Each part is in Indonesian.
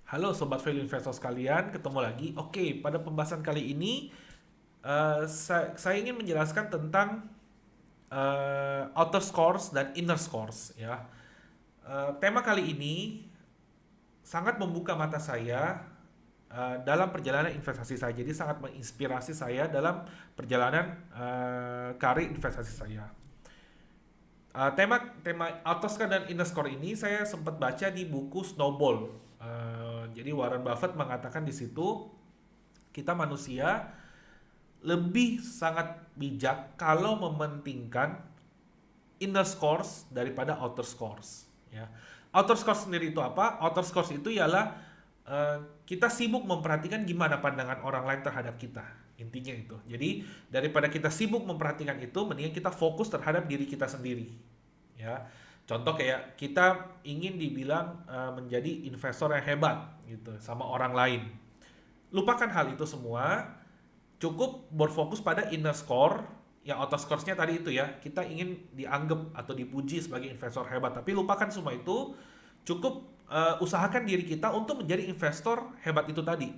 Halo Sobat Value Investor sekalian, ketemu lagi. Oke, pada pembahasan kali ini saya ingin menjelaskan tentang outer scores dan inner scores ya. Tema kali ini sangat membuka mata saya dalam perjalanan investasi saya. Jadi sangat menginspirasi saya dalam perjalanan karir investasi saya. Tema tema outer score dan inner score ini saya sempat baca di buku Snowball. Jadi Warren Buffett mengatakan di situ kita manusia lebih sangat bijak kalau mementingkan inner scores daripada outer scores ya. Outer scores sendiri itu apa? Outer scores itu ialah kita sibuk memperhatikan gimana pandangan orang lain terhadap kita. Intinya itu. Jadi daripada kita sibuk memperhatikan itu, mendingan kita fokus terhadap diri kita sendiri. Ya. Contoh kayak kita ingin dibilang menjadi investor yang hebat gitu sama orang lain. Lupakan hal itu semua, cukup berfokus pada inner score. Yang outer scoresnya tadi itu ya, kita ingin dianggap atau dipuji sebagai investor hebat, tapi lupakan semua itu. Cukup usahakan diri kita untuk menjadi investor hebat itu tadi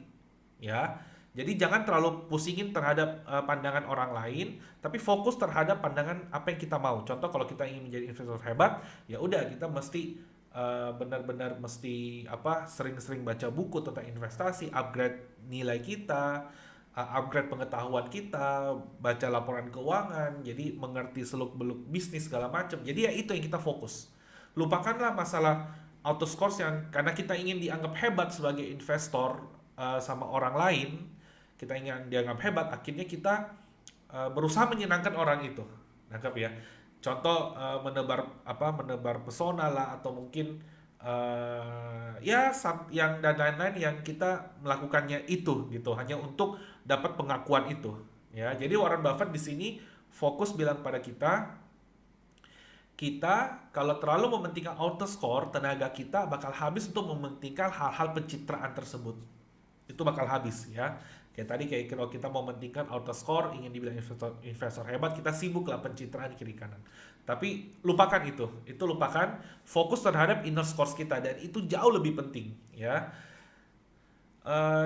ya. Jadi jangan terlalu pusingin terhadap pandangan orang lain, tapi fokus terhadap pandangan apa yang kita mau. Contoh kalau kita ingin menjadi investor hebat, ya udah kita mesti benar-benar mesti sering-sering baca buku tentang investasi, upgrade nilai kita, upgrade pengetahuan kita, baca laporan keuangan, jadi mengerti seluk-beluk bisnis segala macam. Jadi ya itu yang kita fokus. Lupakanlah masalah auto scores yang karena kita ingin dianggap hebat sebagai investor sama orang lain, kita ingin dianggap hebat, akhirnya kita berusaha menyenangkan orang itu. Nangkap ya. Contoh menebar pesona lah atau mungkin yang dan lain-lain yang kita melakukannya itu gitu hanya untuk dapat pengakuan itu ya. Jadi Warren Buffett di sini fokus bilang pada kita, kita kalau terlalu mementingkan auto score, tenaga kita bakal habis untuk mementingkan hal-hal pencitraan tersebut. Itu bakal habis ya. Kayak tadi kayak kalau kita mau mementingkan auto score, ingin dibilang investor hebat, kita sibuk lah pencitraan kiri kanan. Tapi lupakan itu lupakan, fokus terhadap inner scores kita dan itu jauh lebih penting ya.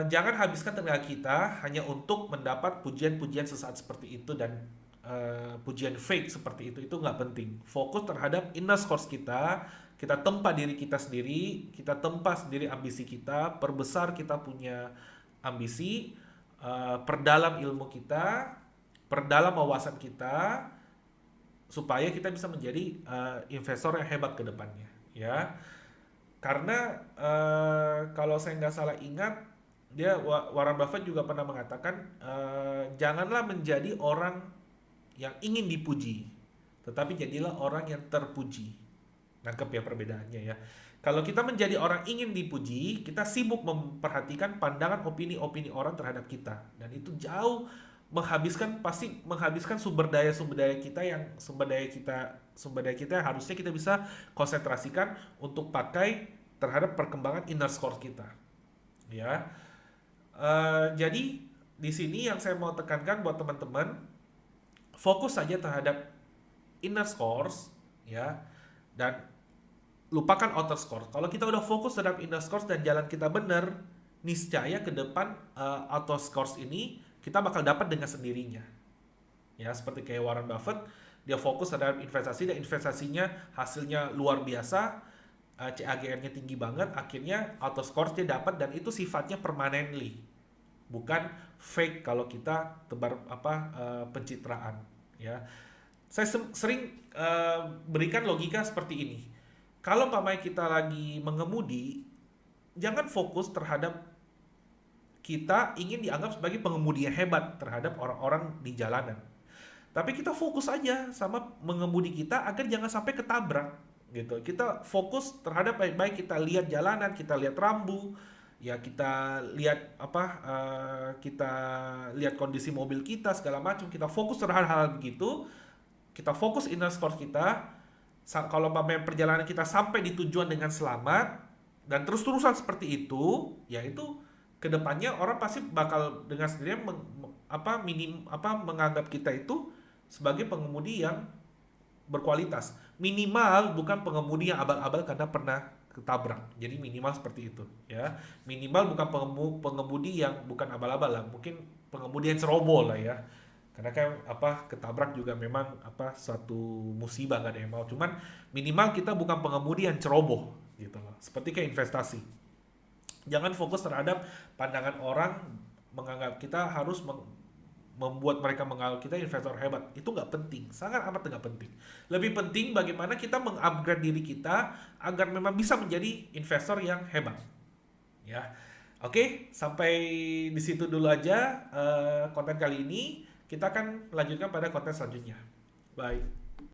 Jangan habiskan tenaga kita hanya untuk mendapat pujian-pujian sesaat seperti itu dan pujian fake seperti itu nggak penting. Fokus terhadap inner scores kita tempa diri kita sendiri, kita tempa sendiri ambisi kita, perbesar kita punya ambisi, perdalam ilmu kita, perdalam wawasan kita, supaya kita bisa menjadi investor yang hebat ke depannya ya. Karena kalau saya nggak salah ingat, Warren Buffett juga pernah mengatakan janganlah menjadi orang yang ingin dipuji, tetapi jadilah orang yang terpuji. Nangkep ya perbedaannya ya. Kalau kita menjadi orang ingin dipuji, kita sibuk memperhatikan pandangan opini-opini orang terhadap kita, dan itu jauh pasti menghabiskan sumber daya kita yang harusnya kita bisa konsentrasikan untuk pakai terhadap perkembangan inner score kita ya. Jadi di sini yang saya mau tekankan buat teman-teman, fokus saja terhadap inner scores ya, dan lupakan outer scores. Kalau kita udah fokus terhadap inner scores dan jalan kita benar, niscaya ke depan outer scores ini kita bakal dapat dengan sendirinya. Ya, seperti kayak Warren Buffett, dia fokus terhadap investasi dan investasinya hasilnya luar biasa, CAGR-nya tinggi banget, akhirnya auto scores dia dapat dan itu sifatnya permanently. Bukan fake kalau kita tebar pencitraan, ya. Saya sering berikan logika seperti ini. Kalau pakai kita lagi mengemudi, jangan fokus terhadap kita ingin dianggap sebagai pengemudi yang hebat terhadap orang-orang di jalanan. Tapi kita fokus aja sama mengemudi kita agar jangan sampai ketabrak gitu. Kita fokus terhadap baik-baik, kita lihat jalanan, kita lihat rambu, ya kita lihat kita lihat kondisi mobil kita segala macam. Kita fokus terhadap hal begitu. Kita fokus inner score kita. Kalau perjalanan kita sampai di tujuan dengan selamat dan terus-terusan seperti itu, ya itu kedepannya orang pasti bakal dengan sendirinya menganggap kita itu sebagai pengemudi yang berkualitas. Minimal bukan pengemudi yang abal-abal karena pernah ketabrak. Jadi minimal seperti itu ya. Minimal bukan pengemudi yang bukan abal-abal lah, mungkin pengemudi yang ceroboh lah ya. Karena kan ketabrak juga memang suatu musibah, gak ada yang mau. Cuman minimal kita bukan pengemudi yang ceroboh gitu loh. Seperti kayak investasi. Jangan fokus terhadap pandangan orang menganggap kita harus membuat mereka menganggap kita investor hebat. Itu nggak penting, sangat amat nggak penting. Lebih penting bagaimana kita mengupgrade diri kita agar memang bisa menjadi investor yang hebat. Ya, oke, sampai di situ dulu aja konten kali ini. Kita akan lanjutkan pada konten selanjutnya. Bye.